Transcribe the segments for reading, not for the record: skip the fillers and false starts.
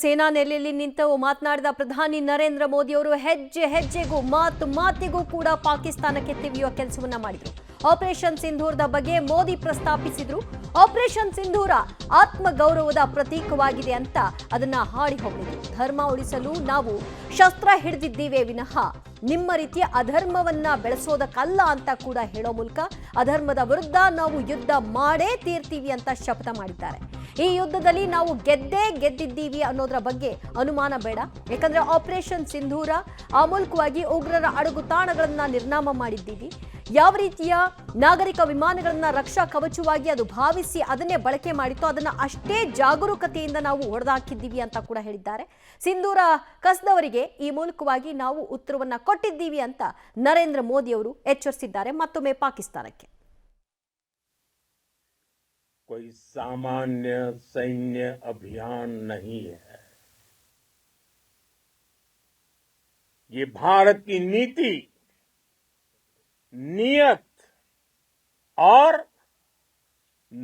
ಸೇನಾ ನೆಲೆಯಲ್ಲಿ ನಿಂತು ಮಾತನಾಡಿದ ಪ್ರಧಾನಿ ನರೇಂದ್ರ ಮೋದಿ ಅವರು ಹೆಜ್ಜೆ ಹೆಜ್ಜೆಗೂ ಮಾತಿಗೂ ಕೂಡ ಪಾಕಿಸ್ತಾನಕ್ಕೆ ತಿವಿಯುವ ಕೆಲಸವನ್ನ ಮಾಡಿದ್ರು. ಆಪರೇಷನ್ ಸಿಂಧೂರದ ಬಗ್ಗೆ ಮೋದಿ ಪ್ರಸ್ತಾಪಿಸಿದ್ರು. ಆಪರೇಷನ್ ಸಿಂಧೂರ ಆತ್ಮಗೌರವದ ಪ್ರತೀಕವಾಗಿದೆ ಅಂತ ಅದನ್ನ ಹಾಡಿ ಹೊಗಳಿದ್ರು. ಧರ್ಮ ಉಳಿಸಲು ನಾವು ಶಸ್ತ್ರ ಹಿಡಿದಿದ್ದೀವಿ ವಿನಃ ನಿಮ್ಮ ರೀತಿಯ ಅಧರ್ಮವನ್ನ ಬೆಳೆಸೋದಕ್ಕಲ್ಲ ಅಂತ ಕೂಡ ಹೇಳೋ ಮೂಲಕ ಅಧರ್ಮದ ವಿರುದ್ಧ ನಾವು ಯುದ್ಧ ಮಾಡೇ ತೀರ್ತೀವಿ ಅಂತ ಶಪಥ ಮಾಡಿದ್ದಾರೆ. ಈ ಯುದ್ಧದಲ್ಲಿ ನಾವು ಗೆದ್ದಿದ್ದೀವಿ ಅನ್ನೋದರ ಬಗ್ಗೆ ಅನುಮಾನ ಬೇಡ. ಯಾಕಂದ್ರೆ ಆಪರೇಷನ್ ಸಿಂಧೂರ ಆ ಮೂಲಕವಾಗಿ ಉಗ್ರರ ಅಡಗು ತಾಣಗಳನ್ನ ನಿರ್ನಾಮ ಮಾಡಿದ್ದೀವಿ. ಯಾವ ರೀತಿಯ ನಾಗರಿಕ ವಿಮಾನಗಳನ್ನ ರಕ್ಷಾ ಕವಚವಾಗಿ ಅದು ಭಾವಿಸಿ ಅದನ್ನೇ ಬಳಕೆ ಮಾಡಿತ್ತು, ಅದನ್ನ ಅಷ್ಟೇ ಜಾಗರೂಕತೆಯಿಂದ ನಾವು ಹೊಡೆದಾಕಿದ್ದೀವಿ ಅಂತ ಕೂಡ ಹೇಳಿದ್ದಾರೆ. ಸಿಂಧೂರ ಕಸದವರಿಗೆ ಈ ಮೂಲಕವಾಗಿ ನಾವು ಉತ್ತರವನ್ನ ಕೊಟ್ಟಿದ್ದೀವಿ ಅಂತ ನರೇಂದ್ರ ಮೋದಿ ಅವರು ಎಚ್ಚರಿಸಿದ್ದಾರೆ ಮತ್ತೊಮ್ಮೆ ಪಾಕಿಸ್ತಾನಕ್ಕೆ. कोई सामान्य सैन्य अभियान नहीं है। ये भारत की नीति, नियत और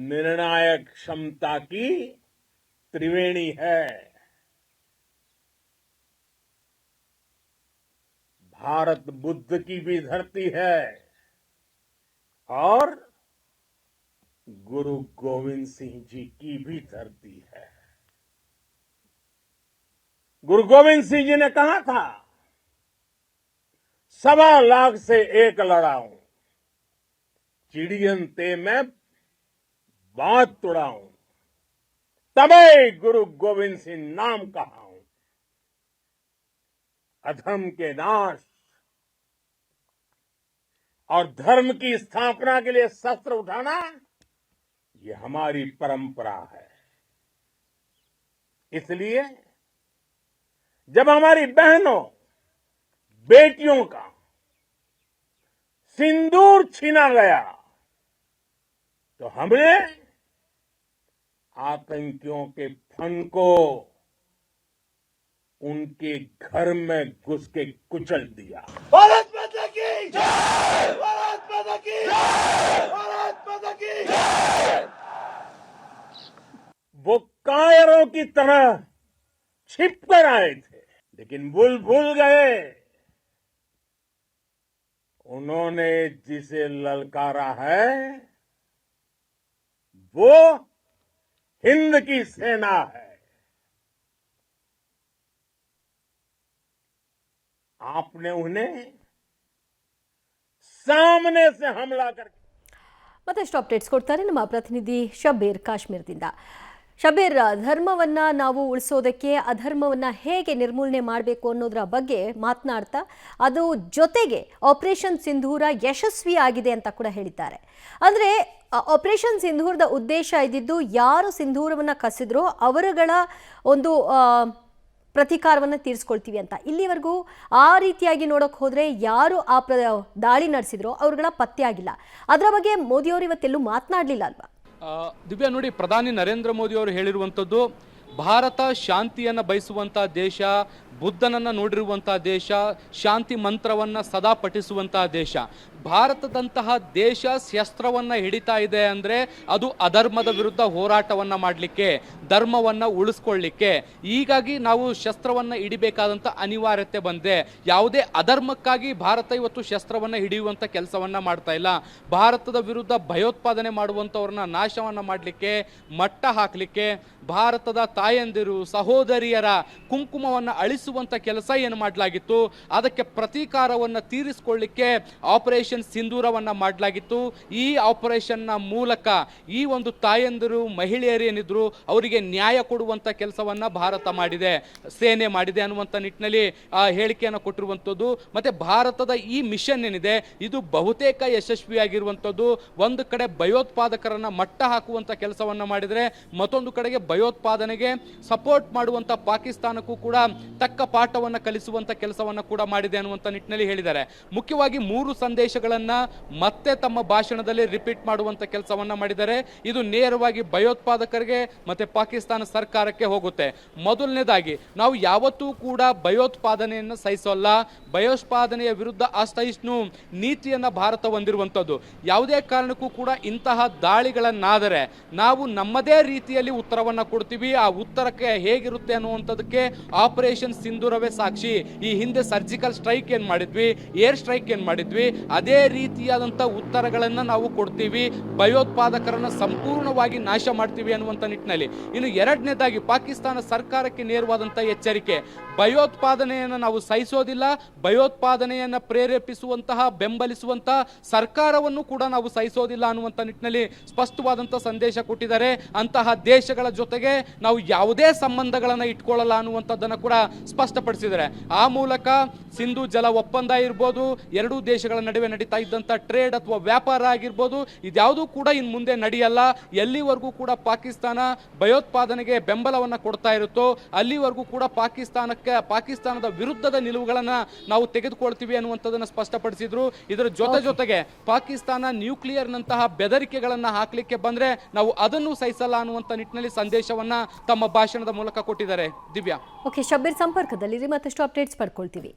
निर्णायक क्षमता की त्रिवेणी है। भारत बुद्ध की भी धरती है और गुरु गोविंद सिंह जी की भी धरती है। गुरु गोविंद सिंह जी ने कहा था, 1.25 लाख से एक लड़ाऊं, चिड़ियन ते मैं बात तुड़ाऊं, तबे गुरु गोविंद सिंह नाम कहाऊं। अधर्म के नाश और धर्म की स्थापना के लिए शस्त्र उठाना ये हमारी परंपरा है। इसलिए जब हमारी बहनों बेटियों का सिंदूर छीना गया तो हमने आतंकियों के फन को उनके घर में घुस के कुचल दिया। भारत माता की जय! भारत माता की जय! भारत माता की जय! वो कायरों की तरह छिप कर आए थे, लेकिन भूल गए उन्होंने जिसे ललकारा है वो हिंद की सेना है। आपने उन्हें सामने से हमला करके ಮತ್ತಷ್ಟು ಅಪ್ಡೇಟ್ಸ್ ಕೊಡ್ತಾರೆ ನಮ್ಮ ಪ್ರತಿನಿಧಿ ಶಬೀರ್ ಕಾಶ್ಮೀರದಿಂದ. ಶಬೀರ್, ಧರ್ಮವನ್ನ ನಾವು ಉಳಿಸೋದಕ್ಕೆ ಅಧರ್ಮವನ್ನ ಹೇಗೆ ನಿರ್ಮೂಲನೆ ಮಾಡಬೇಕು ಅನ್ನೋದರ ಬಗ್ಗೆ ಮಾತನಾಡ್ತಾ ಅದು ಜೊತೆಗೆ ಆಪರೇಷನ್ ಸಿಂಧೂರ ಯಶಸ್ವಿ ಆಗಿದೆ ಅಂತ ಕೂಡ ಹೇಳಿದ್ದಾರೆ. ಅಂದರೆ ಆಪರೇಷನ್ ಸಿಂಧೂರದ ಉದ್ದೇಶ ಇದ್ದಿದ್ದು ಯಾರು ಸಿಂಧೂರವನ್ನು ಕಸಿದ್ರೋ ಅವರುಗಳ ಒಂದು ಪ್ರತೀಕಾರವನ್ನು ತೀರಿಸ್ಕೊಳ್ತೀವಿ ಅಂತ. ಇಲ್ಲಿವರೆಗೂ ಆ ರೀತಿಯಾಗಿ ನೋಡೋಕೆ ಹೋದರೆ ಯಾರು ಆ ದಾಳಿ ನಡೆಸಿದ್ರೋ ಅವ್ರುಗಳ ಪತ್ತೆ ಆಗಿಲ್ಲ. ಅದರ ಬಗ್ಗೆ ಮೋದಿಯವರು ಇವತ್ತೆಲ್ಲೂ ಮಾತನಾಡಲಿಲ್ಲ ಅಲ್ವಾ? ದಿವ್ಯಾ, ನೋಡಿ, ಪ್ರಧಾನಿ ನರೇಂದ್ರ ಮೋದಿ ಅವರು ಹೇಳಿರುವಂಥದ್ದು, ಭಾರತ ಶಾಂತಿಯನ್ನು ಬಯಸುವಂಥ ದೇಶ, ಬುದ್ಧನನ್ನು ನೋಡಿರುವಂಥ ದೇಶ, ಶಾಂತಿ ಮಂತ್ರವನ್ನು ಸದಾ ಪಠಿಸುವಂಥ ದೇಶ. ಭಾರತದಂತಹ ದೇಶ ಶಸ್ತ್ರವನ್ನು ಹಿಡಿತಾ ಇದೆ ಅಂದರೆ ಅದು ಅಧರ್ಮದ ವಿರುದ್ಧ ಹೋರಾಟವನ್ನು ಮಾಡಲಿಕ್ಕೆ, ಧರ್ಮವನ್ನು ಉಳಿಸ್ಕೊಳ್ಳಿಕ್ಕೆ. ಹೀಗಾಗಿ ನಾವು ಶಸ್ತ್ರವನ್ನು ಹಿಡಿಬೇಕಾದಂಥ ಅನಿವಾರ್ಯತೆ ಬಂದಿದೆ. ಯಾವುದೇ ಅಧರ್ಮಕ್ಕಾಗಿ ಭಾರತ ಇವತ್ತು ಶಸ್ತ್ರವನ್ನು ಹಿಡಿಯುವಂಥ ಕೆಲಸವನ್ನು ಮಾಡ್ತಾ ಇಲ್ಲ. ಭಾರತದ ವಿರುದ್ಧ ಭಯೋತ್ಪಾದನೆ ಮಾಡುವಂಥವ್ರನ್ನ ನಾಶವನ್ನು ಮಾಡಲಿಕ್ಕೆ, ಮಟ್ಟ ಹಾಕಲಿಕ್ಕೆ, ಭಾರತದ ತಾಯಂದಿರು ಸಹೋದರಿಯರ ಕುಂಕುಮವನ್ನು ಅಳಿಸುವಂಥ ಕೆಲಸ ಏನು ಮಾಡಲಾಗಿತ್ತು, ಅದಕ್ಕೆ ಪ್ರತೀಕಾರವನ್ನು ತೀರಿಸಿಕೊಳ್ಳಿಕ್ಕೆ ಆಪರೇಷನ್ ಸಿಂಧೂರವನ್ನು ಮಾಡಲಾಗಿತ್ತು. ಈ ಆಪರೇಷನ್ನ ಮೂಲಕ ಈ ಒಂದು ತಾಯಂದಿರು ಮಹಿಳೆಯರು ಏನಿದ್ರು ಅವರಿಗೆ ನ್ಯಾಯ ಕೊಡುವಂಥ ಕೆಲಸವನ್ನು ಭಾರತ ಮಾಡಿದೆ, ಸೇನೆ ಮಾಡಿದೆ ಅನ್ನುವಂಥ ನಿಟ್ಟಿನಲ್ಲಿ ಹೇಳಿಕೆಯನ್ನು ಕೊಟ್ಟಿರುವಂಥದ್ದು. ಮತ್ತು ಭಾರತದ ಈ ಮಿಷನ್ ಏನಿದೆ ಇದು ಬಹುತೇಕ ಯಶಸ್ವಿಯಾಗಿರುವಂಥದ್ದು. ಒಂದು ಕಡೆ ಭಯೋತ್ಪಾದಕರನ್ನು ಮಟ್ಟ ಹಾಕುವಂಥ ಕೆಲಸವನ್ನು ಮಾಡಿದರೆ, ಮತ್ತೊಂದು ಕಡೆಗೆ ಭಯೋತ್ಪಾದನೆಗೆ ಸಪೋರ್ಟ್ ಮಾಡುವಂಥ ಪಾಕಿಸ್ತಾನಕ್ಕೂ ಕೂಡ ತಕ್ಕ ಪಾಠವನ್ನು ಕಲಿಸುವಂಥ ಕೆಲಸವನ್ನು ಕೂಡ ಮಾಡಿದೆ ಅನ್ನುವಂಥ ನಿಟ್ಟಿನಲ್ಲಿ ಹೇಳಿದ್ದಾರೆ. ಮುಖ್ಯವಾಗಿ 3 ಸಂದೇಶಗಳು ಮಾತುಗಳನ್ನ ಮತ್ತೆ ತಮ್ಮ ಭಾಷಣದಲ್ಲಿ ರಿಪೀಟ್ ಮಾಡುವಂತ ಕೆಲಸವನ್ನ ಮಾಡಿದ್ದಾರೆ. ಇದು ನೇರವಾಗಿ ಭಯೋತ್ಪಾದಕರಿಗೆ ಮತ್ತೆ ಪಾಕಿಸ್ತಾನ ಸರ್ಕಾರಕ್ಕೆ ಹೋಗುತ್ತೆ. ಮೊದಲನೇದಾಗಿ ನಾವು ಯಾವತ್ತೂ ಕೂಡ ಭಯೋತ್ಪಾದನೆಯನ್ನು ಸಹಿಸೋಲ್ಲ. ಭಯೋತ್ಪಾದನೆಯ ವಿರುದ್ಧ ಅಸಹಿಷ್ಣು ನೀತಿಯನ್ನ ಭಾರತ ಹೊಂದಿರುವಂಥದ್ದು. ಯಾವುದೇ ಕಾರಣಕ್ಕೂ ಕೂಡ ಇಂತಹ ದಾಳಿಗಳನ್ನಾದರೆ ನಾವು ನಮ್ಮದೇ ರೀತಿಯಲ್ಲಿ ಉತ್ತರವನ್ನ ಕೊಡ್ತೀವಿ. ಆ ಉತ್ತರಕ್ಕೆ ಹೇಗಿರುತ್ತೆ ಅನ್ನುವಂಥದ್ದಕ್ಕೆ ಆಪರೇಷನ್ ಸಿಂಧೂರವೇ ಸಾಕ್ಷಿ. ಈ ಹಿಂದೆ ಸರ್ಜಿಕಲ್ ಸ್ಟ್ರೈಕ್ ಏನ್ ಮಾಡಿದ್ವಿ, ಏರ್ ಸ್ಟ್ರೈಕ್ ಏನ್ ಮಾಡಿದ್ವಿ, ಅದೇ ರೀತಿಯಾದಂಥ ಉತ್ತರಗಳನ್ನ ನಾವು ಕೊಡ್ತೀವಿ. ಭಯೋತ್ಪಾದಕರನ್ನ ಸಂಪೂರ್ಣವಾಗಿ ನಾಶ ಮಾಡ್ತೀವಿ ಅನ್ನುವಂಥ ನಿಟ್ಟಿನಲ್ಲಿ. ಇನ್ನು ಎರಡನೇದಾಗಿ ಪಾಕಿಸ್ತಾನ ಸರ್ಕಾರಕ್ಕೆ ನೇರವಾದಂಥ ಎಚ್ಚರಿಕೆ. ಭಯೋತ್ಪಾದನೆಯನ್ನು ನಾವು ಸಹಿಸೋದಿಲ್ಲ. ಭಯೋತ್ಪಾದನೆಯನ್ನು ಪ್ರೇರೇಪಿಸುವಂತಹ ಬೆಂಬಲಿಸುವಂತಹ ಸರ್ಕಾರವನ್ನು ಕೂಡ ನಾವು ಸಹಿಸೋದಿಲ್ಲ ಅನ್ನುವಂಥ ನಿಟ್ಟಿನಲ್ಲಿ ಸ್ಪಷ್ಟವಾದಂಥ ಸಂದೇಶ ಕೊಟ್ಟಿದ್ದಾರೆ. ಅಂತಹ ದೇಶಗಳ ಜೊತೆಗೆ ನಾವು ಯಾವುದೇ ಸಂಬಂಧಗಳನ್ನು ಇಟ್ಕೊಳ್ಳಲ್ಲ ಅನ್ನುವಂಥದ್ದನ್ನು ಕೂಡ ಸ್ಪಷ್ಟಪಡಿಸಿದ್ದಾರೆ. ಆ ಮೂಲಕ ಸಿಂಧು ಜಲ ಒಪ್ಪಂದ ಇರ್ಬೋದು, ಎರಡೂ ದೇಶಗಳ ನಡುವೆ ನಡೀತಾ ಇದ್ದಂಥ ಟ್ರೇಡ್ ಅಥವಾ ವ್ಯಾಪಾರ ಆಗಿರ್ಬೋದು, ಇದ್ಯಾವುದೂ ಕೂಡ ಇನ್ನು ಮುಂದೆ ನಡೆಯಲ್ಲ. ಎಲ್ಲಿವರೆಗೂ ಕೂಡ ಪಾಕಿಸ್ತಾನ ಭಯೋತ್ಪಾದನೆಗೆ ಬೆಂಬಲವನ್ನು ಕೊಡ್ತಾ ಇರುತ್ತೋ ಅಲ್ಲಿವರೆಗೂ ಕೂಡ ಪಾಕಿಸ್ತಾನದ ವಿರುದ್ಧದ ನಿಲುವುಗಳನ್ನು ನಾವು ತೆಗೆದುಕೊಳ್ತೀವಿ ಅನ್ನುವಂಥದ್ದನ್ನು ಸ್ಪಷ್ಟಪಡಿಸಿದ್ರು. ಇದರ ಜೊತೆಗೆ ಪಾಕಿಸ್ತಾನ ನ್ಯೂಕ್ಲಿಯರ್ನಂತಹ ಬೆದರಿಕೆಗಳನ್ನು ಹಾಕಲಿಕ್ಕೆ ಬಂದ್ರೆ ನಾವು ಅದನ್ನು ಸಹಿಸಲ್ಲ ಅನ್ನುವಂಥ ನಿಟ್ಟಿನಲ್ಲಿ ಸಂದೇಶವನ್ನ ತಮ್ಮ ಭಾಷಣದ ಮೂಲಕ ಕೊಟ್ಟಿದ್ದಾರೆ. ದಿವ್ಯಾ. ಓಕೆ, ಶಬ್ಬೀರ್ ಸಂಪರ್ಕದಲ್ಲಿ ಮತ್ತಷ್ಟು ಅಪ್ಡೇಟ್ಸ್ ಪಡ್ಕೊಳ್ತೀವಿ.